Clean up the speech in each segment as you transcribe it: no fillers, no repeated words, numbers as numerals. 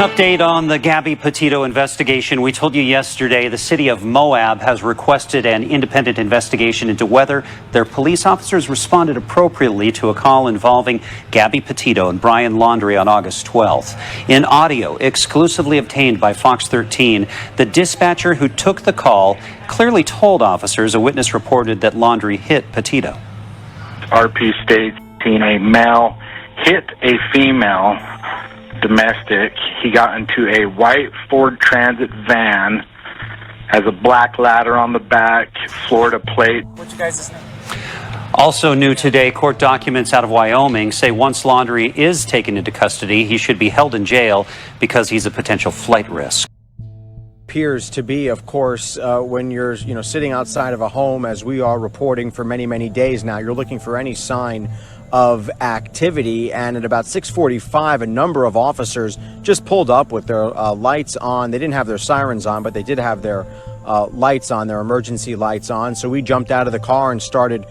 Update on the Gabby Petito investigation. We told you yesterday the city of Moab has requested an independent investigation into whether their police officers responded appropriately to a call involving Gabby Petito and Brian Laundrie on August 12th. In audio exclusively obtained by Fox 13, the dispatcher who took the call clearly told officers a witness reported that Laundrie hit Petito. RP states a male hit a female domestic. He got into a white Ford Transit van, has a black ladder on the back, Florida plate. What's your guys' name? Also new today, court documents out of Wyoming say once Laundrie is taken into custody, he should be held in jail because he's a potential flight risk. Appears to be, of course, when you're sitting outside of a home, as we are reporting for many days now, you're looking for any sign of activity, and at about 6:45 a number of officers just pulled up with their lights on. They didn't have their sirens on, but they did have their lights on, their emergency lights on. So we jumped out of the car and started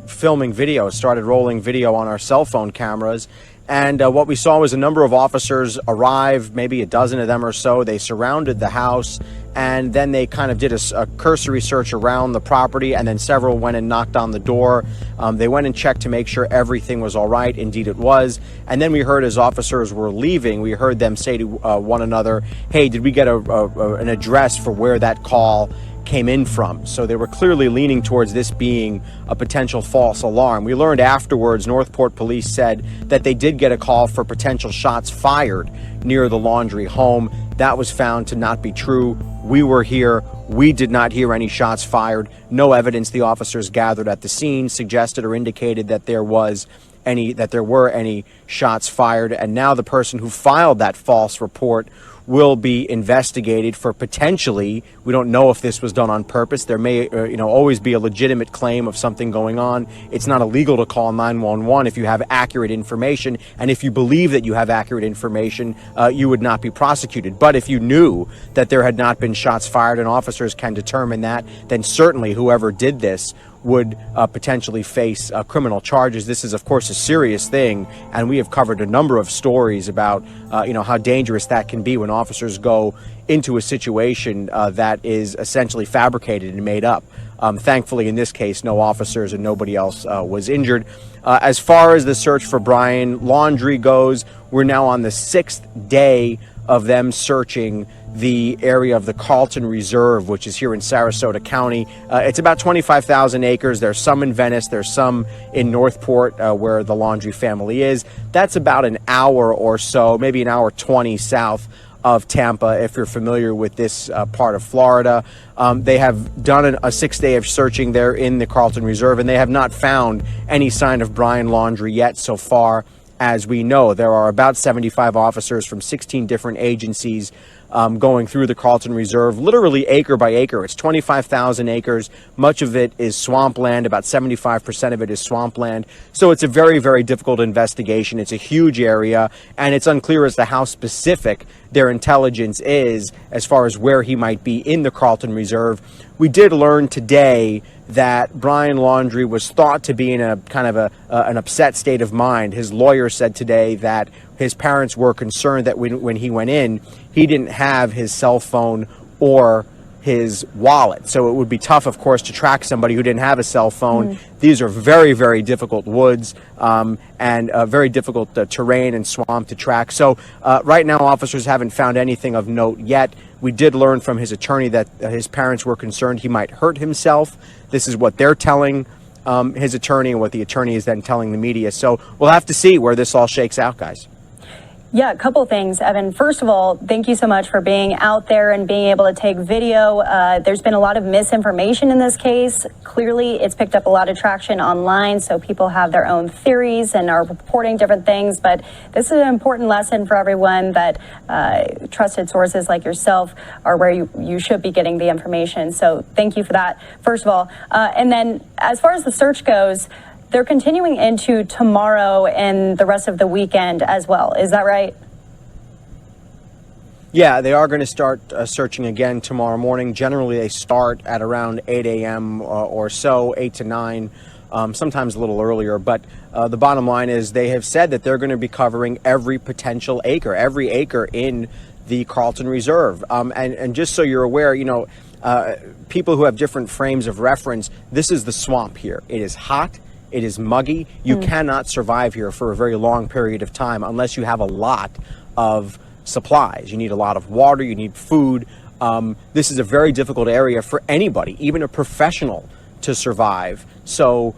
filming video, started rolling video on our cell phone cameras. And what we saw was a number of officers arrive, maybe a dozen of them or so. They surrounded the house, and then they kind of did a cursory search around the property, and then several went and knocked on the door. They went and checked to make sure everything was all right. Indeed it was. And then we heard, as officers were leaving, we heard them say to one another, hey, did we get an address for where that call came in from? So they were clearly leaning towards this being a potential false alarm. We learned afterwards, Northport police said that they did get a call for potential shots fired near the Laundrie home. That was found to not be true. We were here. We did not hear any shots fired. No evidence the officers gathered at the scene suggested or indicated that there were any shots fired. And now the person who filed that false report will be investigated for potentially, we don't know if this was done on purpose. There may always be a legitimate claim of something going on. It's not illegal to call 911 if you have accurate information, and if you believe that you have accurate information, you would not be prosecuted. But if you knew that there had not been shots fired and officers can determine that, then certainly whoever did this would potentially face criminal charges. This is, of course, a serious thing, and we have covered a number of stories about how dangerous that can be when officers go into a situation that is essentially fabricated and made up. Thankfully, in this case, no officers and nobody else was injured. As far as the search for Brian Laundrie goes, we're now on the 6th day of them searching the area of the Carlton Reserve, which is here in Sarasota County. It's about 25,000 acres. There's some in Venice. There's some in Northport, where the Laundrie family is. That's about an hour or so, maybe an hour 20 south of Tampa, if you're familiar with this part of Florida. They have done a 6th day of searching there in the Carlton Reserve, and they have not found any sign of Brian Laundrie yet so far. As we know, there are about 75 officers from 16 different agencies going through the Carlton Reserve, literally acre by acre. It's 25,000 acres. Much of it is swampland. About 75% of it is swampland. So it's a very difficult investigation. It's a huge area, and it's unclear as to how specific their intelligence is as far as where he might be in the Carlton Reserve. We did learn today that Brian Laundrie was thought to be in a kind of an upset state of mind. His lawyer said today that his parents were concerned that when he went in, he didn't have his cell phone or his wallet. So it would be tough, of course, to track somebody who didn't have a cell phone. These are very difficult woods and very difficult terrain and swamp to track. So right now, officers haven't found anything of note yet. We did learn from his attorney that his parents were concerned he might hurt himself. This is what they're telling his attorney and what the attorney is then telling the media. So we'll have to see where this all shakes out, guys. Yeah, a couple things, Evan. First of all, thank you so much for being out there and being able to take video. There's been a lot of misinformation in this case. Clearly, it's picked up a lot of traction online, so people have their own theories and are reporting different things. But this is an important lesson for everyone that trusted sources like yourself are where you should be getting the information. So thank you for that, first of all. And then as far as the search goes, they're continuing into tomorrow and the rest of the weekend as well. Is that right? Yeah, they are going to start searching again tomorrow morning. Generally, they start at around 8 a.m. Or so, 8 to 9 sometimes a little earlier. But the bottom line is they have said that they're going to be covering every potential acre, every acre in the Carlton Reserve. And just so you're aware, people who have different frames of reference, this is the swamp here. It is hot. It is muggy. You cannot survive here for a very long period of time unless you have a lot of supplies. You need a lot of water. You need food. This is a very difficult area for anybody, even a professional, to survive. So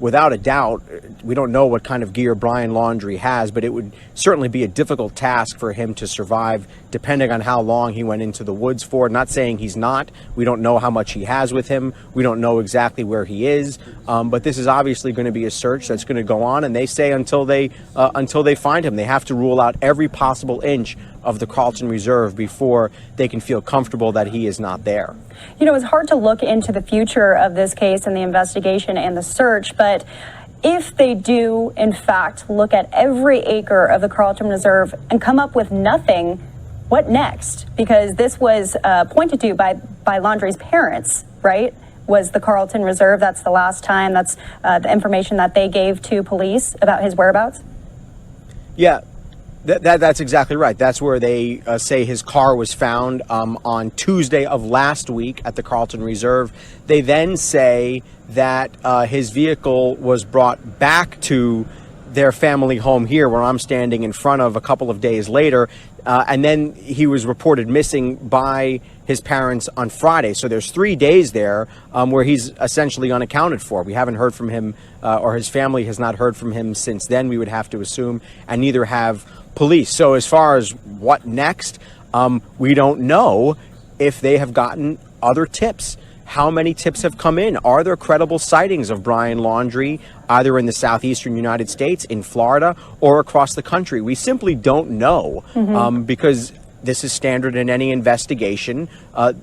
without a doubt, we don't know what kind of gear Brian Laundrie has, but it would certainly be a difficult task for him to survive, depending on how long he went into the woods for. Not saying he's not. We don't know how much he has with him. We don't know exactly where he is. But this is obviously going to be a search that's going to go on. And they say until they find him, they have to rule out every possible inch of the Carlton Reserve before they can feel comfortable that he is not there. It's hard to look into the future of this case and the investigation and the search, but if they do, in fact, look at every acre of the Carlton Reserve and come up with nothing, what next? Because this was pointed to by Laundrie's parents, right? Was the Carlton Reserve. That's the last time. That's the information that they gave to police about his whereabouts. Yeah. That's exactly right. That's where they say his car was found on Tuesday of last week at the Carlton Reserve. They then say that his vehicle was brought back to their family home here, where I'm standing in front of, a couple of days later. And then he was reported missing by his parents on Friday. So there's 3 days there where he's essentially unaccounted for. We haven't heard from him, or his family has not heard from him since then, we would have to assume, and neither have police. So as far as what next, we don't know if they have gotten other tips. How many tips have come in? Are there credible sightings of Brian Laundrie, either in the southeastern United States, in Florida, or across the country? We simply don't know, because this is standard in any investigation.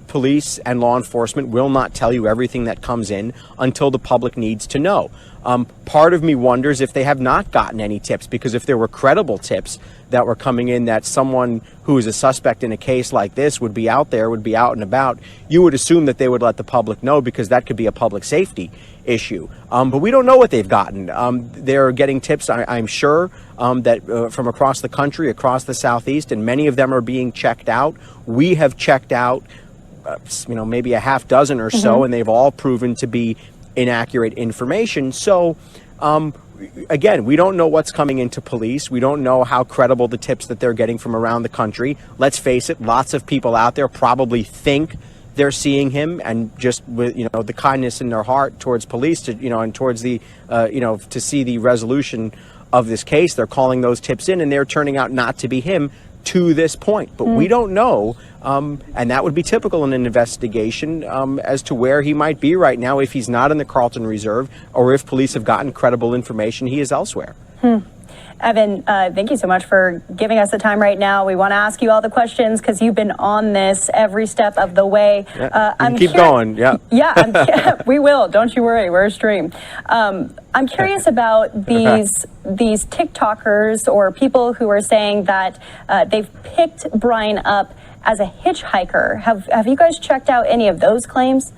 Police and law enforcement will not tell you everything that comes in until the public needs to know. Part of me wonders if they have not gotten any tips, because if there were credible tips that were coming in that someone who is a suspect in a case like this would be out there, would be out and about, you would assume that they would let the public know, because that could be a public safety issue. But we don't know what they've gotten. They're getting tips, I'm sure, that from across the country, across the Southeast, and many of them are being checked out. We have checked out, maybe a half dozen or so, and they've all proven to be inaccurate information. So, again, we don't know what's coming into police. We don't know how credible the tips that they're getting from around the country. Let's face it, lots of people out there probably think they're seeing him, and just with the kindness in their heart towards police to and towards the to see the resolution of this case, they're calling those tips in, and they're turning out not to be him to this point. But we don't know, and that would be typical in an investigation, as to where he might be right now if he's not in the Carlton Reserve, or if police have gotten credible information he is elsewhere. Evan, thank you so much for giving us the time right now. We want to ask you all the questions because you've been on this every step of the way. Keep going. Yeah, we will. Don't you worry. We're a stream. I'm curious about these TikTokers or people who are saying that they've picked Brian up as a hitchhiker. Have you guys checked out any of those claims?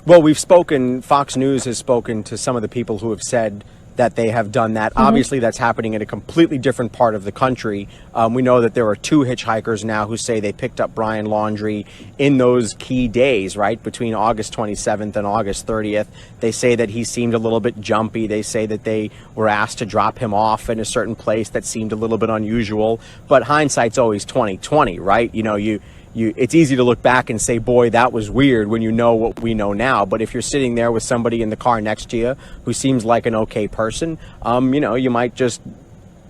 Well, we've spoken, Fox News has spoken to some of the people who have said that they have done that. Obviously, that's happening in a completely different part of the country. We know that there are 2 hitchhikers now who say they picked up Brian Laundrie in those key days, right, between August 27th and August 30th. They say that he seemed a little bit jumpy. They say that they were asked to drop him off in a certain place that seemed a little bit unusual. But hindsight's always 20/20, right? It's easy to look back and say, boy, that was weird, when you know what we know now. But if you're sitting there with somebody in the car next to you who seems like an okay person, you might just,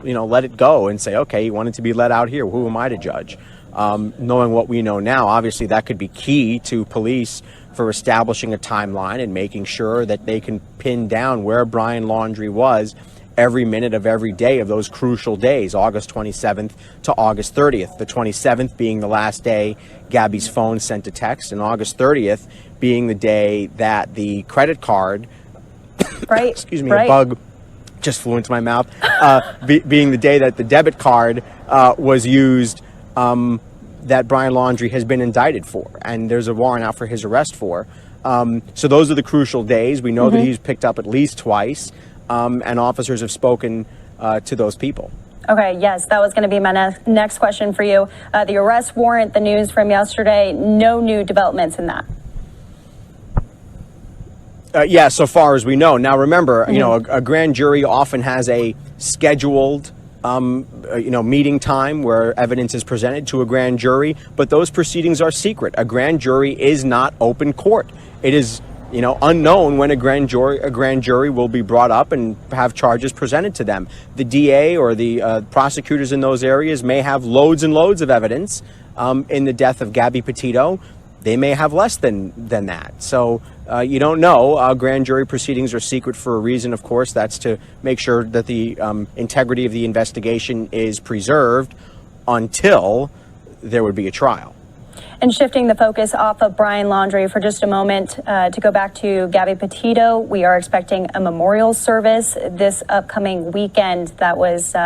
let it go and say, okay, he wanted to be let out here. Who am I to judge? Knowing what we know now, obviously that could be key to police for establishing a timeline and making sure that they can pin down where Brian Laundrie was every minute of every day of those crucial days, August 27th to August 30th. The 27th being the last day Gabby's phone sent a text, and August 30th being the day that the credit card, right? A bug just flew into my mouth, being the day that the debit card was used, that Brian Laundrie has been indicted for, and there's a warrant out for his arrest for. So those are the crucial days. We know that he's picked up at least twice, and officers have spoken to those people. Okay, yes, that was going to be my next question for you. The arrest warrant, the news from yesterday, no new developments in that. Yeah, so far as we know. Now, remember, you know, a grand jury often has a scheduled, meeting time where evidence is presented to a grand jury, but those proceedings are secret. A grand jury is not open court. It is, unknown when a grand jury will be brought up and have charges presented to them. The DA or the prosecutors in those areas may have loads and loads of evidence in the death of Gabby Petito. They may have less than that. So you don't know. Grand jury proceedings are secret for a reason, of course. That's to make sure that the integrity of the investigation is preserved until there would be a trial. And shifting the focus off of Brian Laundrie for just a moment, to go back to Gabby Petito, we are expecting a memorial service this upcoming weekend that was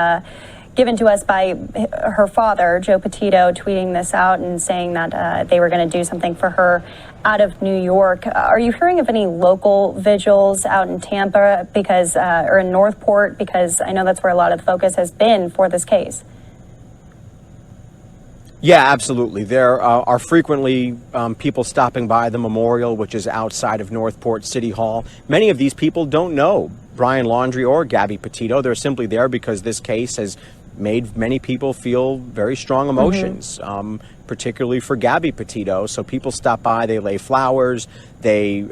given to us by her father, Joe Petito, tweeting this out and saying that they were going to do something for her out of New York. Are you hearing of any local vigils out in Tampa or in Northport? Because I know that's where a lot of the focus has been for this case. Yeah, absolutely. There are frequently people stopping by the memorial, which is outside of Northport City Hall. Many of these people don't know Brian Laundrie or Gabby Petito. They're simply there because this case has made many people feel very strong emotions, particularly for Gabby Petito. So people stop by, they lay flowers, they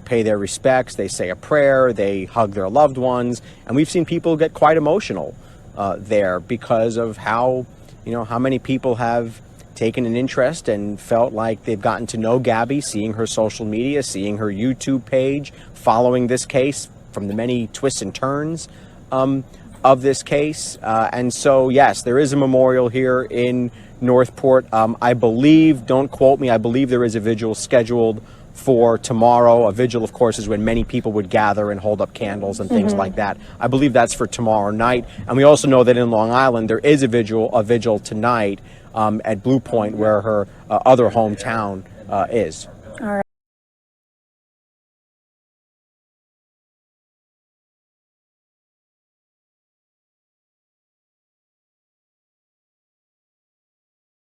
pay their respects, they say a prayer, they hug their loved ones, and we've seen people get quite emotional there because of how many people have taken an interest and felt like they've gotten to know Gabby, seeing her social media, seeing her YouTube page, following this case from the many twists and turns of this case. And so, yes, there is a memorial here in Northport. I believe, don't quote me, I believe there is a vigil scheduled for tomorrow. A vigil, of course, is when many people would gather and hold up candles and things like that. I believe that's for tomorrow night. And we also know that in Long Island, there is a vigil tonight at Blue Point, where her other hometown is.